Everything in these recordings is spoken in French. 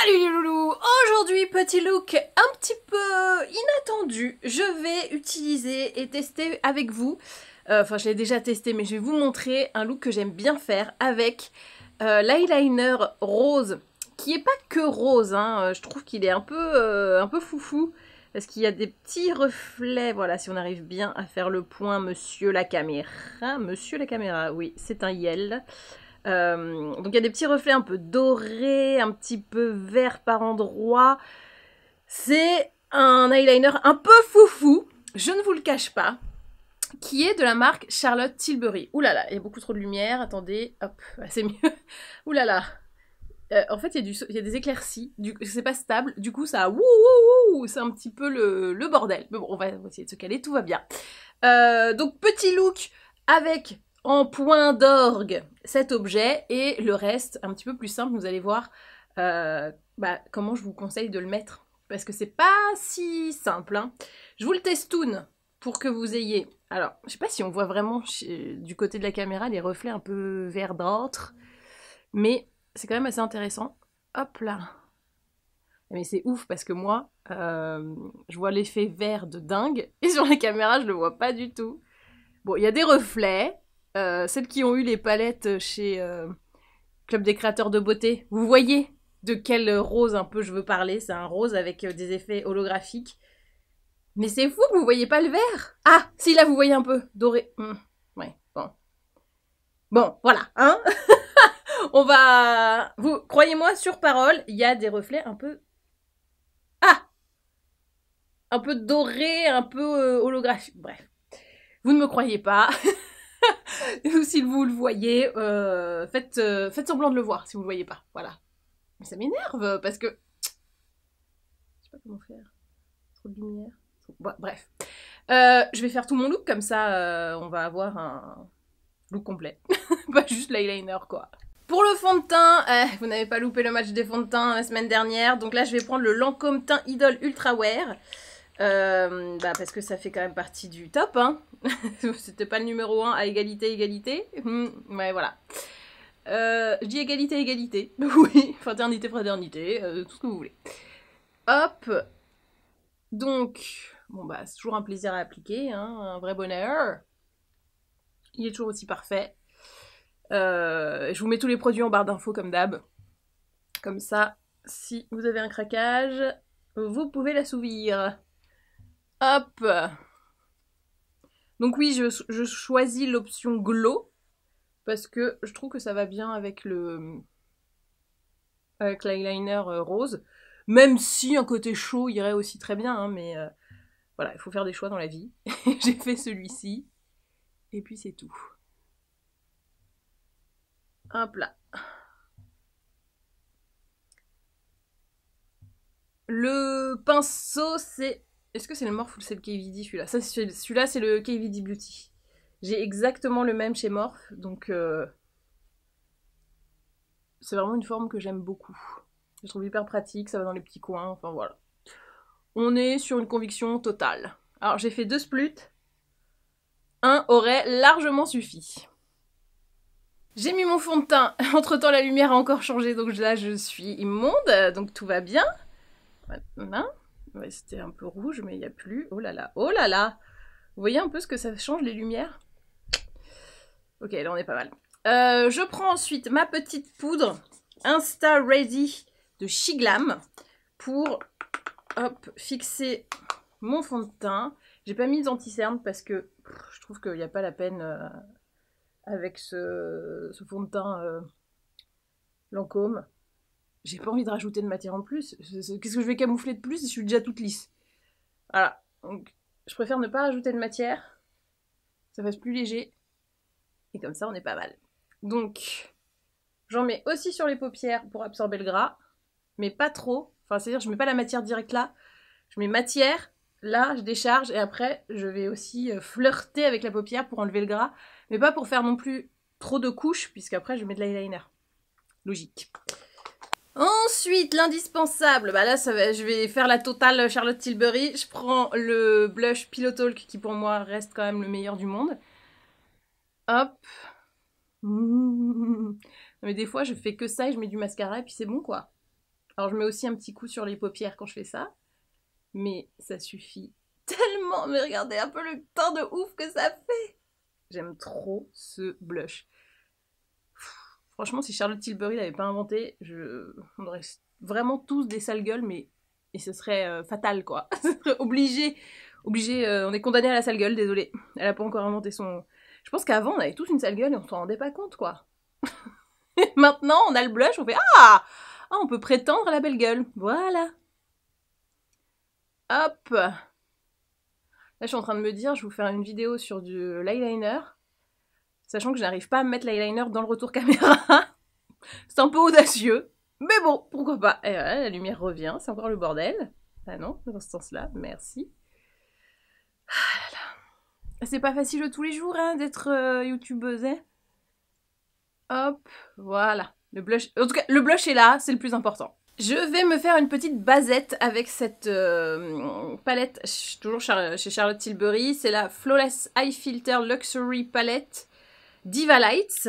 Salut les loulous! Aujourd'hui, petit look un petit peu inattendu. Je vais utiliser et tester avec vous, enfin je l'ai déjà testé mais je vais vous montrer un look que j'aime bien faire avec l'eyeliner rose, qui est pas que rose, hein. Je trouve qu'il est un peu foufou, parce qu'il y a des petits reflets, voilà, si on arrive bien à faire le point, monsieur la caméra, oui, c'est un Yel. Donc il y a des petits reflets un peu dorés, un petit peu vert par endroits. C'est un eyeliner un peu foufou, je ne vous le cache pas, qui est de la marque Charlotte Tilbury. Ouh là là, il y a beaucoup trop de lumière, attendez, hop, c'est mieux. Ouh là là. En fait, il y a des éclaircies, c'est pas stable, du coup ça c'est un petit peu le bordel. Mais bon, on va essayer de se caler, tout va bien. Donc petit look avec en point d'orgue cet objet, et le reste un petit peu plus simple, vous allez voir comment je vous conseille de le mettre, parce que c'est pas si simple, hein. Je vous le testoune pour que vous ayez, alors je sais pas si on voit vraiment du côté de la caméra les reflets un peu verdâtres, mais c'est quand même assez intéressant. Hop là. Mais c'est ouf parce que moi, je vois l'effet vert de dingue, et sur la caméra je le vois pas du tout. Bon, il y a des reflets. Celles qui ont eu les palettes chez Club des créateurs de beauté, vous voyez de quel rose un peu je veux parler. C'est un rose avec des effets holographiques. Mais c'est fou que vous voyez pas le vert. Ah, si, là vous voyez un peu doré. Ouais, bon. Bon, voilà, hein. On va... Vous, croyez-moi, sur parole, il y a des reflets un peu... Ah, un peu dorés, un peu holographiques. Bref, vous ne me croyez pas. Ou si vous le voyez, faites semblant de le voir si vous le voyez pas. Voilà. Mais ça m'énerve parce que... Je sais pas comment faire. Trop de lumière. Bon, bref. Je vais faire tout mon look, comme ça on va avoir un look complet. Pas juste l'eyeliner, quoi. Pour le fond de teint, vous n'avez pas loupé le match des fonds de teint la semaine dernière. Donc là, je vais prendre le Lancôme Teint Idol Ultra Wear. Parce que ça fait quand même partie du top, hein. C'était pas le numéro 1 à égalité. Ouais, voilà. Je dis égalité. Oui, fraternité, tout ce que vous voulez. Hop. Donc, bon c'est toujours un plaisir à appliquer, hein, un vrai bonheur. Il est toujours aussi parfait. Je vous mets tous les produits en barre d'infos comme d'hab. Comme ça, si vous avez un craquage, vous pouvez l'assouvir. Hop. Donc oui, je choisis l'option Glow, parce que je trouve que ça va bien avec l'eyeliner rose. Même si un côté chaud irait aussi très bien, hein, mais voilà, il faut faire des choix dans la vie. J'ai fait celui-ci, et puis c'est tout. Hop là. Le pinceau, c'est... Est-ce que c'est le Morphe ou c'est le KVD, celui-là? Celui-là, c'est le KVD Beauty. J'ai exactement le même chez Morphe, donc... c'est vraiment une forme que j'aime beaucoup. Je trouve hyper pratique, ça va dans les petits coins, enfin voilà. On est sur une conviction totale. Alors j'ai fait 2 spluts. Un aurait largement suffi. J'ai mis mon fond de teint. Entre temps la lumière a encore changé, donc là je suis immonde, donc tout va bien. Voilà. Ouais, c'était un peu rouge, mais il n'y a plus. Oh là là, oh là là. Vous voyez un peu ce que ça change les lumières? Ok, là on est pas mal. Je prends ensuite ma petite poudre Insta Ready de Shiglam pour fixer mon fond de teint. J'ai pas mis d'anti-cerne parce que je trouve qu'il n'y a pas la peine avec ce fond de teint Lancôme. J'ai pas envie de rajouter de matière en plus. Qu'est-ce que je vais camoufler de plus si je suis déjà toute lisse? Voilà. Donc, je préfère ne pas rajouter de matière. Ça fasse plus léger. Et comme ça, on est pas mal. Donc, j'en mets aussi sur les paupières pour absorber le gras. Mais pas trop. Enfin, c'est-à-dire, je mets pas la matière directe là. Je mets matière. Là, je décharge. Et après, je vais aussi flirter avec la paupière pour enlever le gras. Mais pas pour faire non plus trop de couches, puisqu'après, je mets de l'eyeliner. Logique. Ensuite, l'indispensable, là je vais faire la totale Charlotte Tilbury. Je prends le blush Pillow Talk qui pour moi reste quand même le meilleur du monde. Hop. Mais des fois je fais que ça et je mets du mascara et puis c'est bon quoi. Alors je mets aussi un petit coup sur les paupières quand je fais ça. Mais ça suffit tellement. Mais regardez un peu le teint de ouf que ça fait. J'aime trop ce blush. Franchement, si Charlotte Tilbury l'avait pas inventé, on aurait vraiment tous des sales gueules, mais et ce serait fatal, quoi. Ce serait obligé, on est condamné à la sale gueule, désolé. Elle a pas encore inventé son... Je pense qu'avant, on avait tous une sale gueule et on s'en rendait pas compte, quoi. Maintenant, on a le blush, on fait « Ah, on peut prétendre à la belle gueule. » Voilà. Hop. Là, je suis en train de me dire, je vais vous faire une vidéo sur du l'eyeliner. Sachant que je n'arrive pas à mettre l'eyeliner dans le retour caméra. C'est un peu audacieux. Mais bon, pourquoi pas. Et voilà, la lumière revient, c'est encore le bordel. Ah non, dans ce sens-là, merci. Ah là là. C'est pas facile de tous les jours hein, d'être youtubeuse. Hein. Hop, voilà. Le blush... En tout cas, le blush est là, c'est le plus important. Je vais me faire une petite basette avec cette palette, toujours chez Charlotte Tilbury. C'est la Flawless Eye Filter Luxury Palette Diva Lights,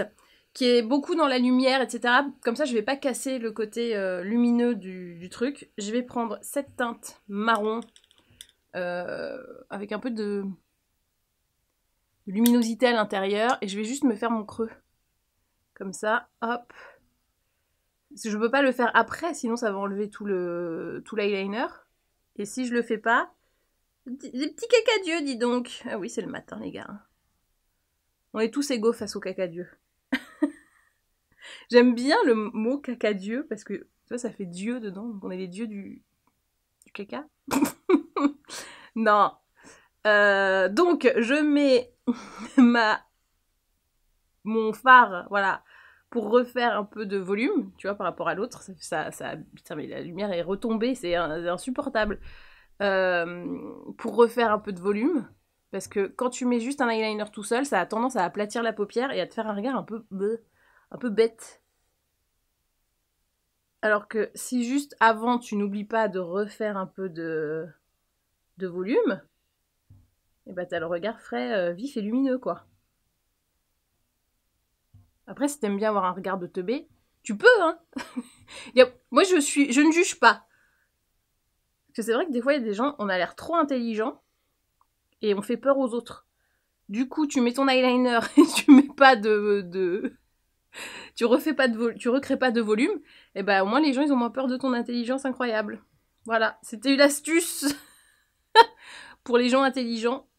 qui est beaucoup dans la lumière, etc. Comme ça, je vais pas casser le côté lumineux du truc. Je vais prendre cette teinte marron avec un peu de luminosité à l'intérieur et je vais juste me faire mon creux. Comme ça, hop. Parce que je peux pas le faire après, sinon ça va enlever tout l'eyeliner. Et si je le fais pas, des petits cacadieux, dis donc. Ah oui, c'est le matin, les gars. On est tous égaux face au cacadieux. J'aime bien le mot cacadieu parce que tu vois, ça fait dieu dedans. Donc on est les dieux du caca. Non. Donc je mets mon fard, voilà, pour refaire un peu de volume, tu vois, par rapport à l'autre. Putain, mais la lumière est retombée, c'est insupportable. Pour refaire un peu de volume. Parce que quand tu mets juste un eyeliner tout seul, ça a tendance à aplatir la paupière et à te faire un regard un peu bête. Alors que si juste avant, tu n'oublies pas de refaire un peu de volume, et bah t'as le regard frais, vif et lumineux, quoi. Après, si t'aimes bien avoir un regard de teubé, tu peux, hein. Moi, je ne juge pas. Parce que c'est vrai que des fois, il y a des gens, on a l'air trop intelligent et on fait peur aux autres. Du coup, tu mets ton eyeliner et tu mets pas tu recrées pas de volume, et bah au moins les gens ils ont moins peur de ton intelligence incroyable. Voilà, c'était une astuce pour les gens intelligents.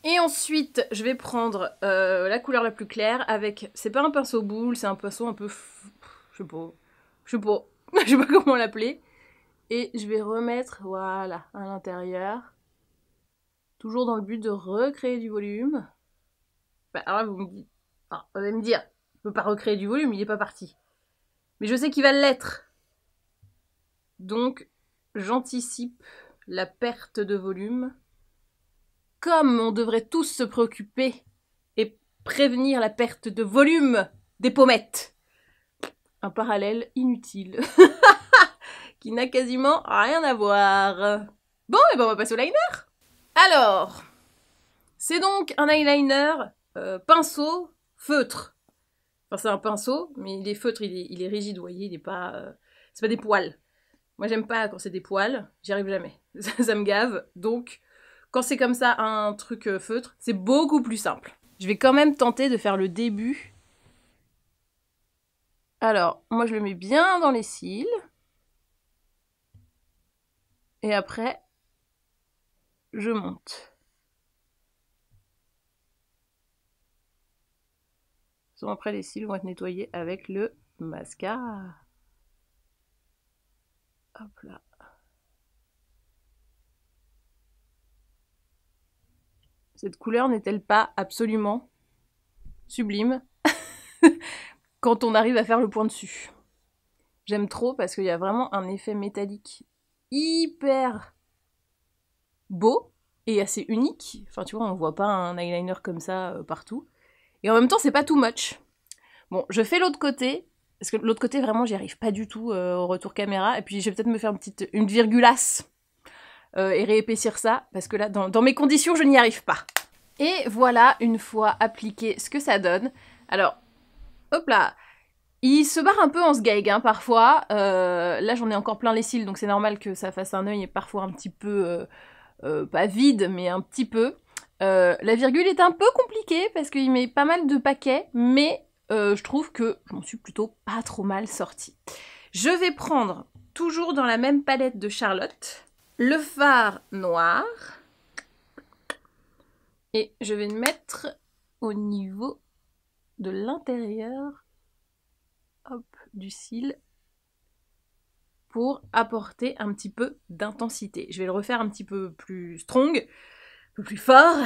Et ensuite, je vais prendre la couleur la plus claire avec... C'est pas un pinceau boule, c'est un pinceau un peu... Je sais pas comment l'appeler. Et je vais remettre, voilà, à l'intérieur. Toujours dans le but de recréer du volume. Bah, alors là, vous allez me dire, je peux pas recréer du volume, il est pas parti. Mais je sais qu'il va l'être. Donc, j'anticipe la perte de volume. Comme on devrait tous se préoccuper et prévenir la perte de volume des pommettes. Un parallèle inutile. Qui n'a quasiment rien à voir. Bon, et ben on va passer au liner. Alors, c'est donc un eyeliner pinceau feutre. Enfin, c'est un pinceau, mais il est feutre, il est rigide, vous voyez, il est pas... c'est pas des poils. Moi, j'aime pas quand c'est des poils, j'y arrive jamais. Ça me gave, donc... Quand c'est comme ça, un truc feutre, c'est beaucoup plus simple. Je vais quand même tenter de faire le début. Alors, moi je le mets bien dans les cils. Et après, je monte. Sinon après, les cils vont être nettoyés avec le mascara. Hop là. Cette couleur n'est-elle pas absolument sublime quand on arrive à faire le point dessus? J'aime trop parce qu'il y a vraiment un effet métallique hyper beau et assez unique. Enfin, tu vois, on voit pas un eyeliner comme ça partout. Et en même temps, c'est pas too much. Bon, je fais l'autre côté, parce que l'autre côté, vraiment, j'y arrive pas du tout au retour caméra. Et puis, je vais peut-être me faire une virgulasse. Et réépaissir ça, parce que là, dans mes conditions, je n'y arrive pas. Et voilà, une fois appliqué, ce que ça donne. Alors, hop là, Il se barre un peu en sgeg, hein, parfois. Là, j'en ai encore plein les cils, donc c'est normal que ça fasse un œil et parfois un petit peu... pas vide, mais un petit peu. La virgule est un peu compliquée, parce qu'il met pas mal de paquets, mais je trouve que je m'en suis plutôt pas trop mal sortie. Je vais prendre, toujours dans la même palette de Charlotte, le fard noir. Et je vais le mettre au niveau de l'intérieur du cil pour apporter un petit peu d'intensité. Je vais le refaire un petit peu plus strong, un peu plus fort,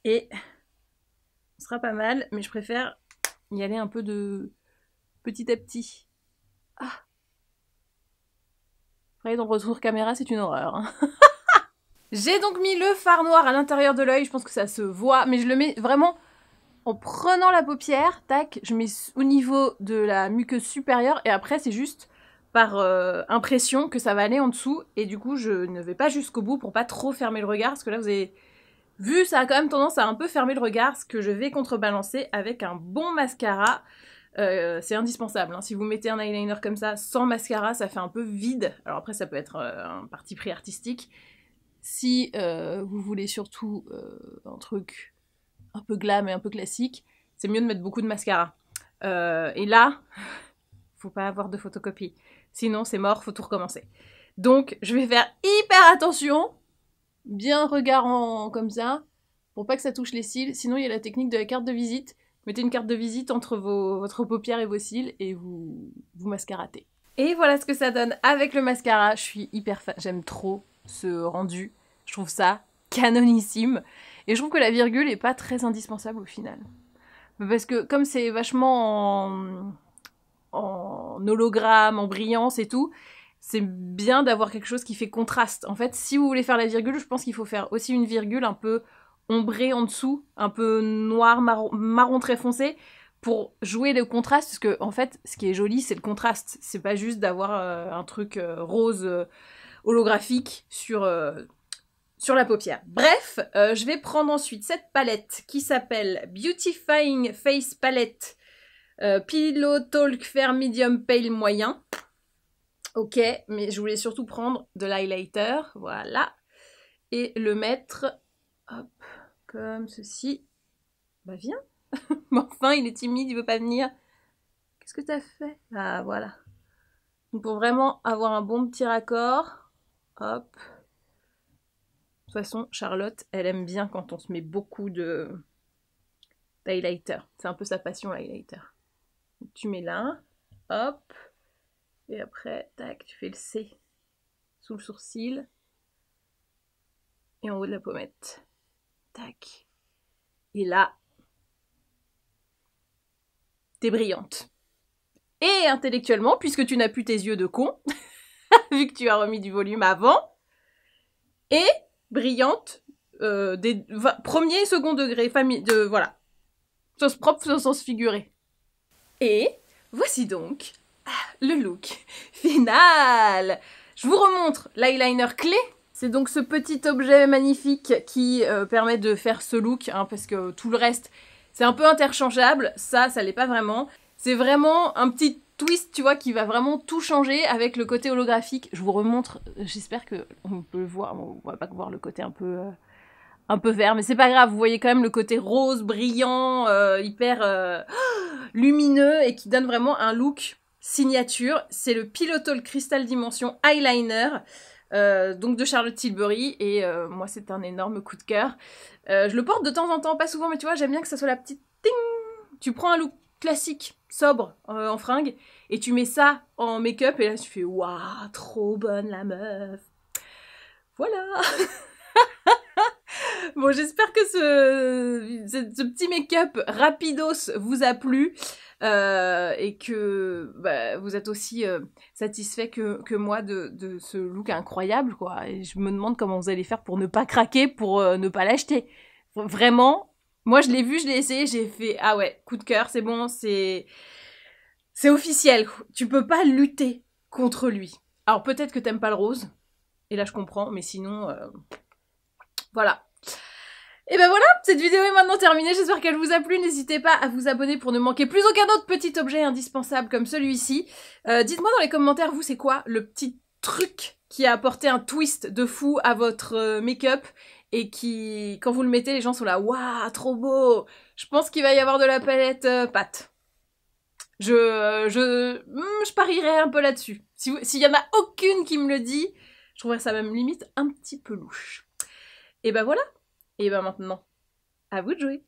et ce sera pas mal, mais je préfère y aller un peu de petit à petit. Ah. Après, dans le retour caméra, c'est une horreur. Hein. J'ai donc mis le fard noir à l'intérieur de l'œil, je pense que ça se voit, mais je le mets vraiment en prenant la paupière, tac, je mets au niveau de la muqueuse supérieure, et après c'est juste par impression que ça va aller en dessous, et du coup je ne vais pas jusqu'au bout pour pas trop fermer le regard, parce que là vous avez vu, ça a quand même tendance à un peu fermer le regard, ce que je vais contrebalancer avec un bon mascara. C'est indispensable, hein. Si vous mettez un eyeliner comme ça, sans mascara, ça fait un peu vide. Alors après ça peut être un parti pris artistique. Si vous voulez surtout un truc un peu glam et un peu classique, c'est mieux de mettre beaucoup de mascara. Et là, faut pas avoir de photocopie. Sinon, c'est mort, faut tout recommencer. Donc, je vais faire hyper attention, bien regard comme ça, pour pas que ça touche les cils. Sinon, il y a la technique de la carte de visite. Mettez une carte de visite entre votre paupière et vos cils et vous mascaratez. Et voilà ce que ça donne avec le mascara. Je suis hyper fan, j'aime trop ce rendu. Je trouve ça canonissime. Et je trouve que la virgule est pas très indispensable au final. Parce que comme c'est vachement en hologramme, en brillance et tout, c'est bien d'avoir quelque chose qui fait contraste. En fait, si vous voulez faire la virgule, je pense qu'il faut faire aussi une virgule un peu ombrée en dessous, un peu noir, marron très foncé, pour jouer le contraste, parce que en fait, ce qui est joli, c'est le contraste. C'est pas juste d'avoir un truc rose holographique sur la paupière. Bref, je vais prendre ensuite cette palette qui s'appelle Beautifying Face Palette Pillow Talk Fair Medium Pale Moyen. Ok, mais je voulais surtout prendre de l'highlighter, voilà, et le mettre, hop, comme ceci. Bah viens. Mais enfin, il est timide, il veut pas venir. Qu'est-ce que t'as fait? Ah, voilà. Donc pour vraiment avoir un bon petit raccord, hop. De toute façon, Charlotte, elle aime bien quand on se met beaucoup d'highlighter. C'est un peu sa passion, l'highlighter. Tu mets là, hop. Et après, tac, tu fais le C sous le sourcil. Et en haut de la pommette. Tac. Et là, t'es brillante. Et intellectuellement, puisque tu n'as plus tes yeux de con, vu que tu as remis du volume avant, et brillante des premier et second degré, voilà. Sens propre, sens figuré. Et voici donc le look final. Je vous remontre l'eyeliner clé. C'est donc ce petit objet magnifique qui permet de faire ce look, hein, parce que tout le reste, c'est un peu interchangeable. Ça l'est pas vraiment. C'est vraiment un petit twist, tu vois, qui va vraiment tout changer avec le côté holographique. Je vous remontre, j'espère qu'on peut le voir. Bon, on va pas voir le côté un peu vert, mais c'est pas grave. Vous voyez quand même le côté rose, brillant, hyper lumineux et qui donne vraiment un look signature. C'est le Pillow Talk Crystal Dimension Eyeliner, donc de Charlotte Tilbury, et moi c'est un énorme coup de cœur. Je le porte de temps en temps, pas souvent, mais tu vois, j'aime bien que ça soit la petite ting. Tu prends un look classique, sobre, en fringue, et tu mets ça en make-up, et là tu fais waouh, trop bonne la meuf. Voilà. Bon, j'espère que ce petit make-up rapidos vous a plu et que vous êtes aussi satisfait que moi de ce look incroyable, quoi. Et je me demande comment vous allez faire pour ne pas craquer, pour ne pas l'acheter. Vraiment, moi je l'ai vu, je l'ai essayé, j'ai fait ah ouais, coup de cœur, c'est bon, c'est officiel. Tu peux pas lutter contre lui. Alors peut-être que t'aimes pas le rose, et là je comprends, mais sinon, voilà. Et ben voilà, cette vidéo est maintenant terminée, j'espère qu'elle vous a plu, n'hésitez pas à vous abonner pour ne manquer plus aucun autre petit objet indispensable comme celui-ci. Dites-moi dans les commentaires, vous, c'est quoi le petit truc qui a apporté un twist de fou à votre make-up et qui, quand vous le mettez, les gens sont là, waouh, trop beau. Je pense qu'il va y avoir de la palette pâte. Je parierais un peu là-dessus. S'il y en a aucune qui me le dit, je trouverais ça même limite un petit peu louche. Et ben voilà. Et ben maintenant, à vous de jouer.